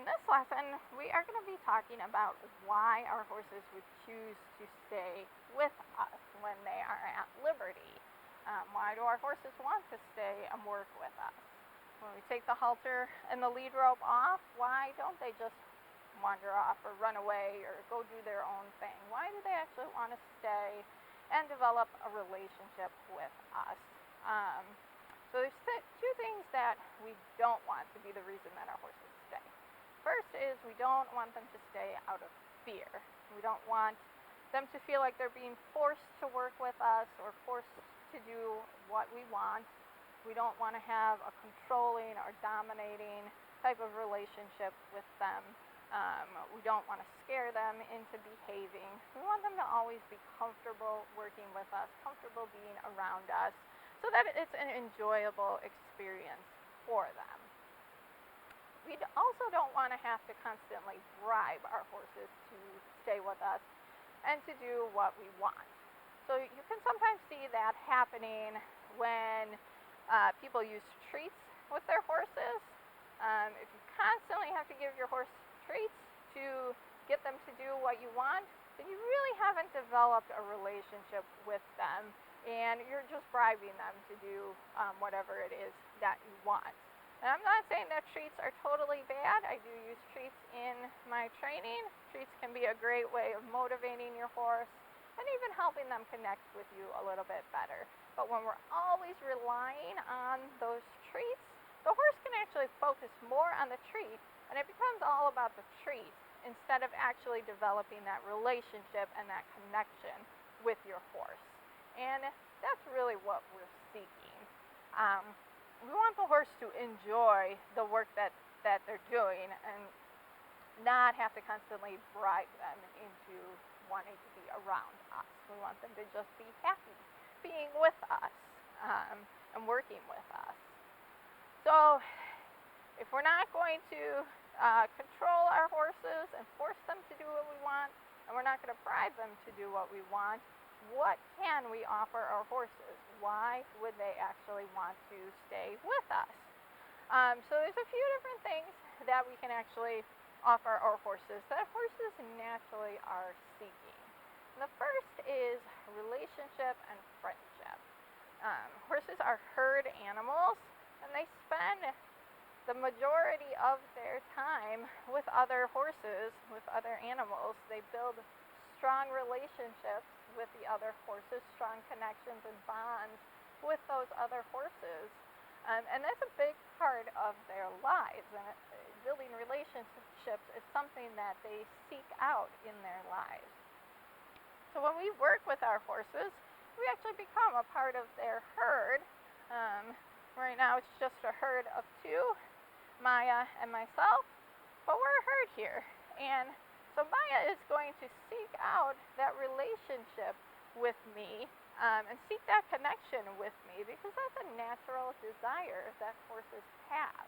In this lesson, we are going to be talking about why our horses would choose to stay with us when they are at liberty. Why do our horses want to stay and work with us? When we take the halter and the lead rope off, why don't they just wander off or run away or go do their own thing? Why do they actually want to stay and develop a relationship with us? So there's two things that we don't want to be the reason that our horses stay. First is we don't want them to stay out of fear. We don't want them to feel like they're being forced to work with us or forced to do what we want. We don't want to have a controlling or dominating type of relationship with them. We don't want to scare them into behaving. We want them to always be comfortable working with us, comfortable being around us, so that it's an enjoyable experience for them. We also don't want to have to constantly bribe our horses to stay with us and to do what we want. So you can sometimes see that happening when people use treats with their horses. If you constantly have to give your horse treats to get them to do what you want, then you really haven't developed a relationship with them, and you're just bribing them to do whatever it is that you want. And I'm not saying that treats are totally bad. I do use treats in my training. Treats can be a great way of motivating your horse and even helping them connect with you a little bit better. But when we're always relying on those treats, the horse can actually focus more on the treat, and it becomes all about the treat instead of actually developing that relationship and that connection with your horse. And that's really what we're seeking. We want the horse to enjoy the work that they're doing and not have to constantly bribe them into wanting to be around us. We want them to just be happy being with us and working with us. So if we're not going to control our horses and force them to do what we want, and we're not going to bribe them to do what we want, what can we offer our horses? Why would they actually want to stay with us? So there's a few different things that we can actually offer our horses that horses naturally are seeking. And the first is relationship and friendship. Horses are herd animals, and they spend the majority of their time with other horses, with other animals. They build strong relationships with the other horses, strong connections and bonds with those other horses. And that's a big part of their lives. And building relationships is something that they seek out in their lives. So when we work with our horses, we actually become a part of their herd. Right now it's just a herd of two, Maya and myself, but we're a herd here. And so Maya is going to seek out that relationship with me and seek that connection with me because that's a natural desire that horses have.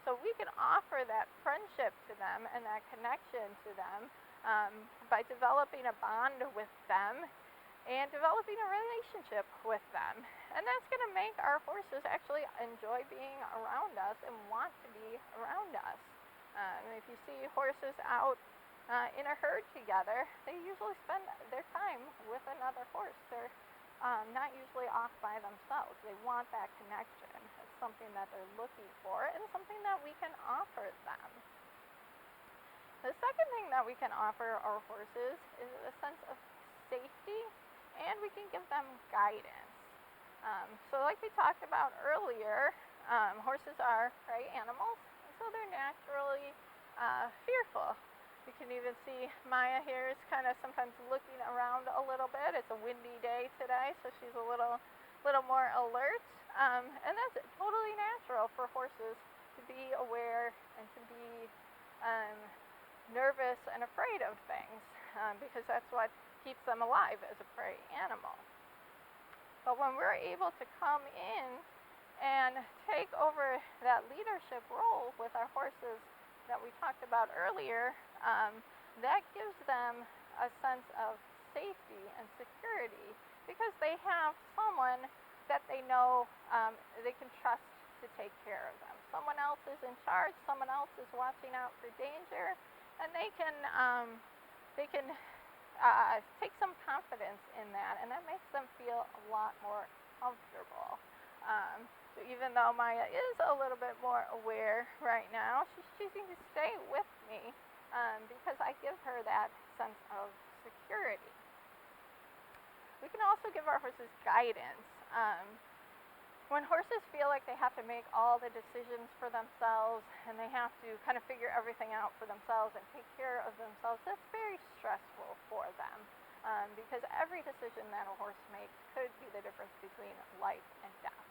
So we can offer that friendship to them and that connection to them by developing a bond with them and developing a relationship with them. And that's going to make our horses actually enjoy being around us and want to be around us. If you see horses out in a herd together, they usually spend their time with another horse. They're not usually off by themselves. They want that connection. It's something that they're looking for and something that we can offer them. The second thing that we can offer our horses is a sense of safety, and we can give them guidance. So like we talked about earlier, horses are prey animals, and so they're naturally fearful. You can even see Maya here is kind of sometimes looking around a little bit. It's a windy day today, so she's a little more alert. And that's totally natural for horses to be aware and to be nervous and afraid of things because that's what keeps them alive as a prey animal. But when we're able to come in and take over that leadership role with our horses that we talked about earlier, that gives them a sense of safety and security because they have someone that they know they can trust to take care of them. Someone else is in charge, someone else is watching out for danger, and they can take some confidence in that, and that makes them feel a lot more comfortable. So even though Maya is a little bit more aware right now, she's choosing to stay with me because I give her that sense of security. We can also give our horses guidance. When horses feel like they have to make all the decisions for themselves and they have to kind of figure everything out for themselves and take care of themselves, that's very stressful for them because every decision that a horse makes could be the difference between life and death.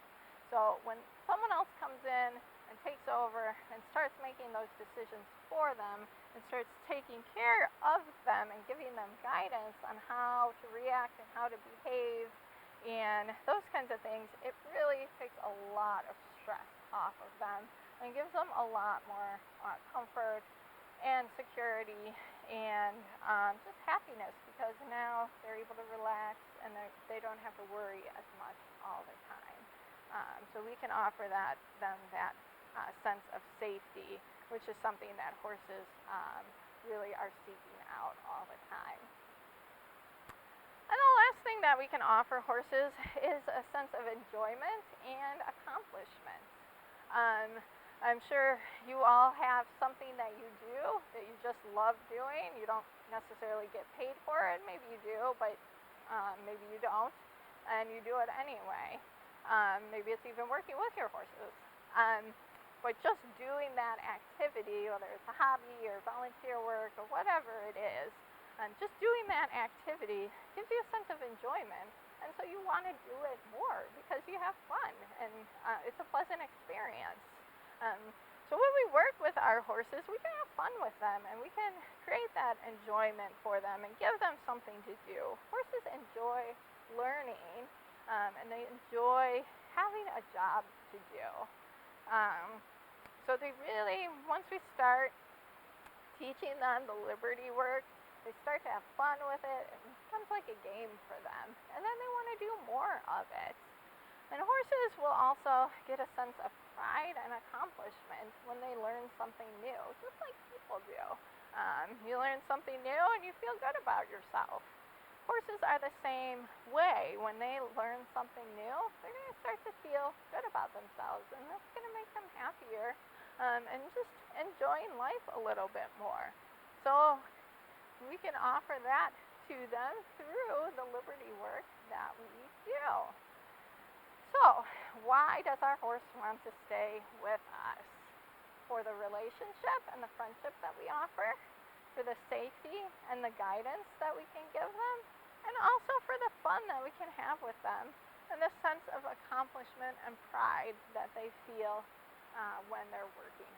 So when someone else comes in and takes over and starts making those decisions for them and starts taking care of them and giving them guidance on how to react and how to behave and those kinds of things, it really takes a lot of stress off of them and gives them a lot more comfort and security and just happiness because now they're able to relax and they don't have to worry as much all the time. So we can offer them that sense of safety, which is something that horses really are seeking out all the time. And the last thing that we can offer horses is a sense of enjoyment and accomplishment. I'm sure you all have something that you do that you just love doing. You don't necessarily get paid for it. Maybe you do, but maybe you don't, and you do it anyway. Maybe it's even working with your horses. But just doing that activity, whether it's a hobby or volunteer work or whatever it is, and just doing that activity gives you a sense of enjoyment, and so you want to do it more because you have fun, and it's a pleasant experience. So when we work with our horses, we can have fun with them, and we can create that enjoyment for them and give them something to do. Horses enjoy learning, and they enjoy having a job to do. So they really, once we start teaching them the liberty work, they start to have fun with it. It becomes like a game for them. And then they want to do more of it. And horses will also get a sense of pride and accomplishment when they learn something new, just like people do. You learn something new and you feel good about yourself. Horses are the same way. When they learn something new, they're going to start to feel good about themselves. And that's going to make them happier and just enjoying life a little bit more. So we can offer that to them through the liberty work that we do. So, why does our horse want to stay with us? For the relationship and the friendship that we offer, for the safety and the guidance that we can give them, and also for the fun that we can have with them, and the sense of accomplishment and pride that they feel when they're working